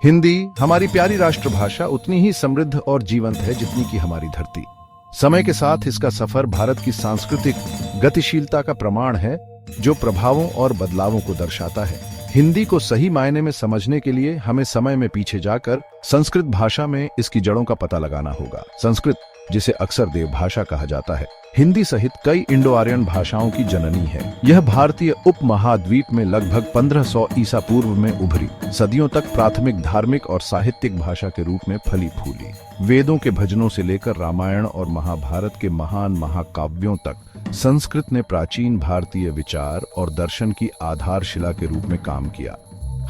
हिंदी हमारी प्यारी राष्ट्रभाषा उतनी ही समृद्ध और जीवंत है जितनी कि हमारी धरती। समय के साथ इसका सफर भारत की सांस्कृतिक गतिशीलता का प्रमाण है, जो प्रभावों और बदलावों को दर्शाता है। हिंदी को सही मायने में समझने के लिए हमें समय में पीछे जाकर संस्कृत भाषा में इसकी जड़ों का पता लगाना होगा। संस्कृत, जिसे अक्सर देवभाषा कहा जाता है, हिंदी सहित कई इंडो आर्यन भाषाओं की जननी है। यह भारतीय उपमहाद्वीप में लगभग 1500 ईसा पूर्व में उभरी, सदियों तक प्राथमिक धार्मिक और साहित्यिक भाषा के रूप में फली फूली। वेदों के भजनों से लेकर रामायण और महाभारत के महान महाकाव्यों तक संस्कृत ने प्राचीन भारतीय विचार और दर्शन की आधारशिला के रूप में काम किया।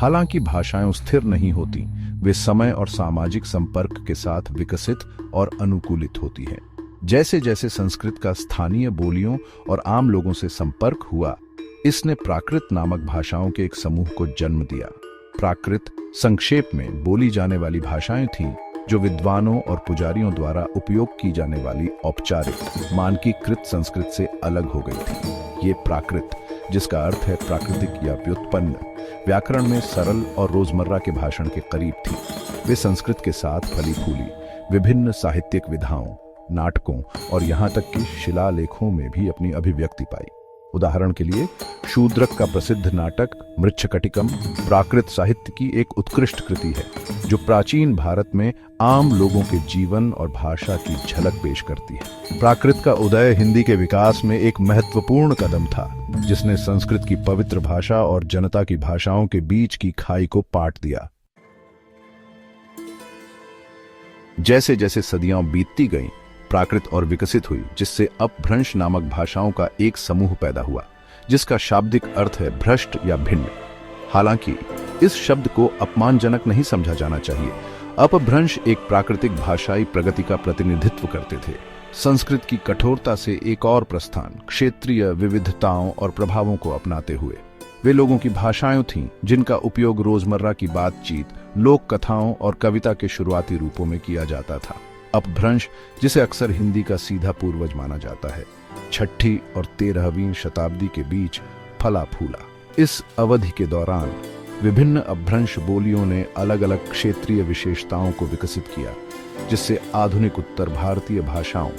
हालांकि भाषाएं स्थिर नहीं होती, वे समय और सामाजिक संपर्क के साथ विकसित और अनुकूलित होती हैं। जैसे जैसे संस्कृत का स्थानीय बोलियों और आम लोगों से संपर्क हुआ, इसने प्राकृत नामक भाषाओं के एक समूह को जन्म दिया। प्राकृत संक्षेप में बोली जाने वाली भाषाएं थीं, जो विद्वानों और पुजारियों द्वारा उपयोग की जाने वाली औपचारिक मानकीकृत संस्कृत से अलग हो गई थी। ये प्राकृत, जिसका अर्थ है प्राकृतिक या व्युत्पन्न, व्याकरण में सरल और रोजमर्रा के भाषण के करीब थी। वे संस्कृत के साथ फली फूली, विभिन्न साहित्यिक विधाओं, नाटकों और यहाँ तक कि शिलालेखों में भी अपनी अभिव्यक्ति पाई। उदाहरण के लिए शूद्रक का प्रसिद्ध नाटक मृच्छकटिकम प्राकृत साहित्य की एक उत्कृष्ट कृति है, जो प्राचीन भारत में आम लोगों के जीवन और भाषा की झलक पेश करती है। प्राकृत का उदय हिंदी के विकास में एक महत्वपूर्ण कदम था, जिसने संस्कृत की पवित्र भाषा और जनता की भाषाओं के बीच की खाई को पाट दिया। जैसे जैसे सदियां बीतती गईं, प्राकृत और विकसित हुई, जिससे अपभ्रंश नामक भाषाओं का एक समूह पैदा हुआ, जिसका शाब्दिक अर्थ है भ्रष्ट या भिन्न। हालांकि इस शब्द को अपमानजनक नहीं समझा जाना चाहिए। अपभ्रंश एक प्राकृतिक भाषाई प्रगति का प्रतिनिधित्व करते थे। संस्कृत की कठोरता से एक और प्रस्थान क्षेत्रीय विविधताओं और प्रभावों को अपनाते हुए। वे लोगों की भाषाएं थीं जिनका उपयोग रोजमर्रा की बातचीत, लोक कथाओं और कविता के शुरुआती रूपों में किया जाता था। अपभ्रंश, जिसे अक्सर हिंदी का सीधा पूर्वज माना जाता है, 6ठी और 13वीं शताब्दी के बीच फला फूला। इस अवधि के दौरान विभिन्न अपभ्रंश बोलियों ने अलग अलग क्षेत्रीय विशेषताओं को विकसित किया, जिससे आधुनिक उत्तर भारतीय भाषाओं,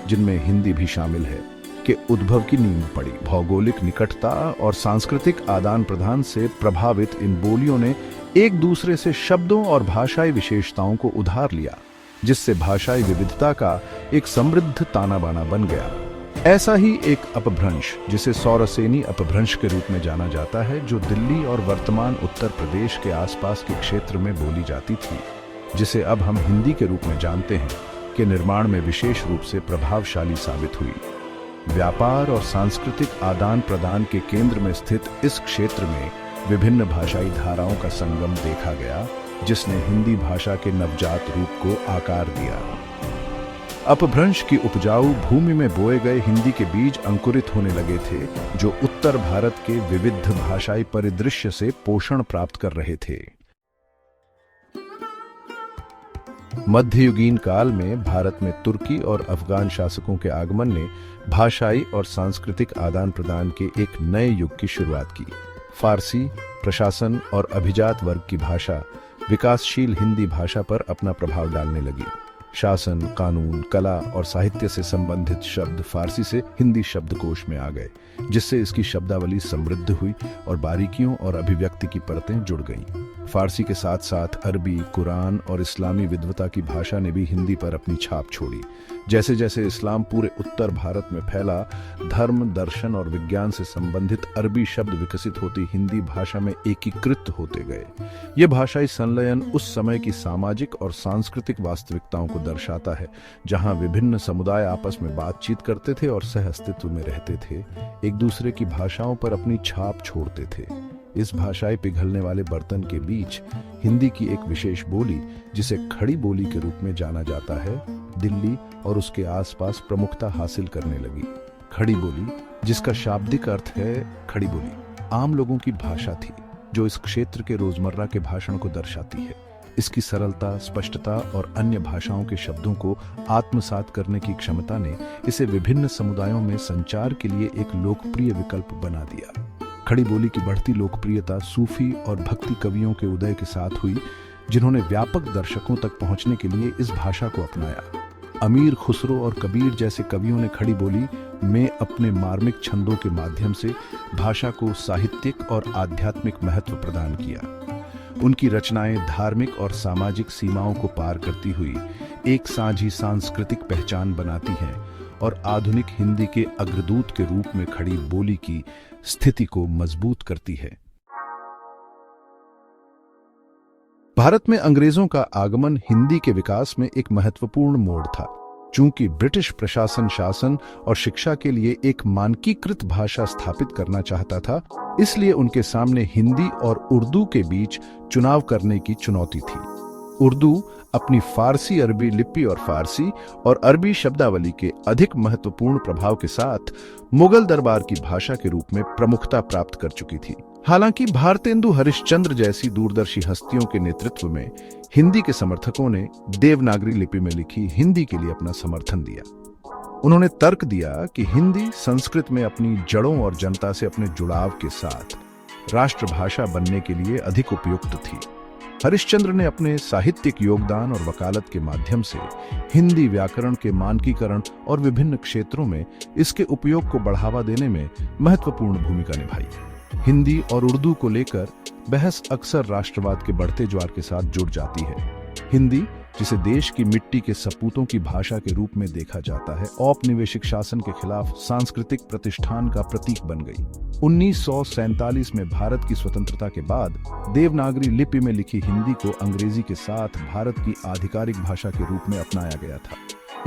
जिनमें हिंदी भी शामिल है, के उद्भव की नींव पड़ी। भौगोलिक निकटता और सांस्कृतिक आदान प्रदान से प्रभावित इन बोलियों ने एक दूसरे से शब्दों और भाषाई विशेषताओं को उधार लिया, जिससे भाषाई विविधता का एक समृद्ध ताना बाना बन गया। ऐसा ही एक अपभ्रंश, जिसे सौरसेनी अपभ्रंश के रूप में जाना जाता है, जो दिल्ली और वर्तमान उत्तर प्रदेश के आसपास के क्षेत्र में बोली जाती थी, जिसे अब हम हिंदी के रूप में जानते हैं, के निर्माण में विशेष रूप से प्रभावशाली साबित हुई। व्यापार और सांस्कृतिक आदान प्रदान के केंद्र में स्थित इस क्षेत्र में विभिन्न भाषाई धाराओं का संगम देखा गया, जिसने हिंदी भाषा के नवजात रूप को आकार दिया। अपभ्रंश की उपजाऊ भूमि में बोए गए हिंदी के बीज अंकुरित होने लगे थे, जो उत्तर भारत के विविध भाषाई परिदृश्य से पोषण प्राप्त कर रहे थे। मध्ययुगीन काल में भारत में तुर्की और अफगान शासकों के आगमन ने भाषाई और सांस्कृतिक आदान प्रदान के एक नए युग की शुरुआत की। फारसी, प्रशासन और अभिजात वर्ग की भाषा विकासशील हिंदी भाषा पर अपना प्रभाव डालने लगी। शासन, कानून, कला और साहित्य से संबंधित शब्द फारसी से हिंदी शब्दकोश में आ गए, जिससे इसकी शब्दावली समृद्ध हुई और बारीकियों और अभिव्यक्ति की परतें जुड़ गईं। फारसी के साथ साथ अरबी, कुरान और इस्लामी विद्वता की भाषा ने भी हिंदी पर अपनी छाप छोड़ी। जैसे जैसे इस्लाम पूरे उत्तर भारत में फैला, धर्म, दर्शन और विज्ञान से संबंधित अरबी शब्द विकसित होती हिंदी भाषा में एकीकृत होते गए। ये भाषाई संलयन उस समय की सामाजिक और सांस्कृतिक वास्तविकताओं को दर्शाता है, जहां विभिन्न समुदाय आपस में बातचीत करते थे और सह अस्तित्व में रहते थे, एक दूसरे की भाषाओं पर अपनी छाप छोड़ते थे। इस भाषाई पिघलने वाले बर्तन के बीच हिंदी की एक विशेष बोली, जिसे खड़ी बोली के रूप में जाना जाता है, दिल्ली और उसके आसपास प्रमुखता हासिल करने लगी। खड़ी बोली, जिसका शाब्दिक अर्थ है खड़ी बोली, आम लोगों की भाषा थी, जो इस क्षेत्र के रोजमर्रा के भाषण को दर्शाती है। इसकी सरलता, स्पष्टता और अन्य भाषाओं के शब्दों को आत्मसात करने की क्षमता ने इसे विभिन्न समुदायों में संचार के लिए एक लोकप्रिय विकल्प बना दिया। खड़ी बोली की बढ़ती लोकप्रियता सूफी और भक्ति कवियों के उदय के साथ हुई, जिन्होंने व्यापक दर्शकों तक पहुंचने के लिए इस भाषा को अपनाया। अमीर खुसरो और कबीर जैसे कवियों ने खड़ी बोली में अपने मार्मिक छंदों के माध्यम से भाषा को साहित्यिक और आध्यात्मिक महत्व प्रदान किया। उनकी रचनाएं धार्मिक और सामाजिक सीमाओं को पार करती हुई एक साझी सांस्कृतिक पहचान बनाती हैं और आधुनिक हिंदी के अग्रदूत के रूप में खड़ी बोली की स्थिति को मजबूत करती है। भारत में अंग्रेजों का आगमन हिंदी के विकास में एक महत्वपूर्ण मोड़ था। चूंकि ब्रिटिश प्रशासन शासन और शिक्षा के लिए एक मानकीकृत भाषा स्थापित करना चाहता था, इसलिए उनके सामने हिंदी और उर्दू के बीच चुनाव करने की चुनौती थी। उर्दू अपनी फारसी अरबी लिपि और फारसी और अरबी शब्दावली के अधिक महत्वपूर्ण प्रभाव के साथ मुगल दरबार की भाषा के रूप में प्रमुखता प्राप्त कर चुकी थी। हालांकि भारतेंदु हरिश्चंद्र जैसी दूरदर्शी हस्तियों के नेतृत्व में हिंदी के समर्थकों ने देवनागरी लिपि में लिखी हिंदी के लिए अपना समर्थन दिया। उन्होंने तर्क दिया कि हिंदी संस्कृत में अपनी जड़ों और जनता से अपने जुड़ाव के साथ राष्ट्रभाषा बनने के लिए अधिक उपयुक्त थी। हरिश्चंद्र ने अपने साहित्यिक योगदान और वकालत के माध्यम से हिंदी व्याकरण के मानकीकरण और विभिन्न क्षेत्रों में इसके उपयोग को बढ़ावा देने में महत्वपूर्ण भूमिका निभाई। हिंदी और उर्दू को लेकर बहस अक्सर राष्ट्रवाद के बढ़ते ज्वार के साथ जुड़ जाती है। हिंदी, जिसे देश की मिट्टी के सपूतों की भाषा के रूप में देखा जाता है, औपनिवेशिक शासन के खिलाफ सांस्कृतिक प्रतिष्ठान का प्रतीक बन गई। 1947 में भारत की स्वतंत्रता के बाद देवनागरी लिपि में लिखी हिंदी को अंग्रेजी के साथ भारत की आधिकारिक भाषा के रूप में अपनाया गया था।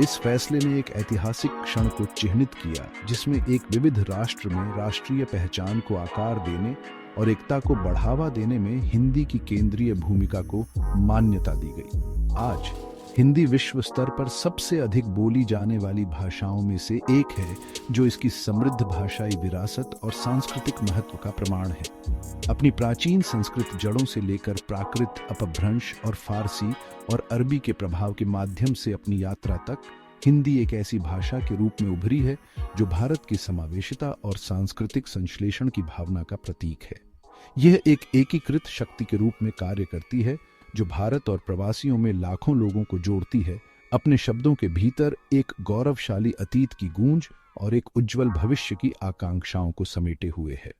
इस फैसले ने एक ऐतिहासिक क्षण को चिह्नित किया, जिसमें एक विविध राष्ट्र में राष्ट्रीय पहचान को आकार देने और एकता को बढ़ावा देने में हिंदी की केंद्रीय भूमिका को मान्यता दी गई। आज हिंदी विश्व स्तर पर सबसे अधिक बोली जाने वाली भाषाओं में से एक है, जो इसकी समृद्ध भाषाई विरासत और सांस्कृतिक महत्व का प्रमाण है। अपनी प्राचीन संस्कृत जड़ों से लेकर प्राकृत, अपभ्रंश और फारसी और अरबी के प्रभाव के माध्यम से अपनी यात्रा तक, हिंदी एक ऐसी भाषा के रूप में उभरी है जो भारत की समावेशिता और सांस्कृतिक संश्लेषण की भावना का प्रतीक है। यह एक एकीकृत शक्ति के रूप में कार्य करती है, जो भारत और प्रवासियों में लाखों लोगों को जोड़ती है, अपने शब्दों के भीतर एक गौरवशाली अतीत की गूंज और एक उज्जवल भविष्य की आकांक्षाओं को समेटे हुए है।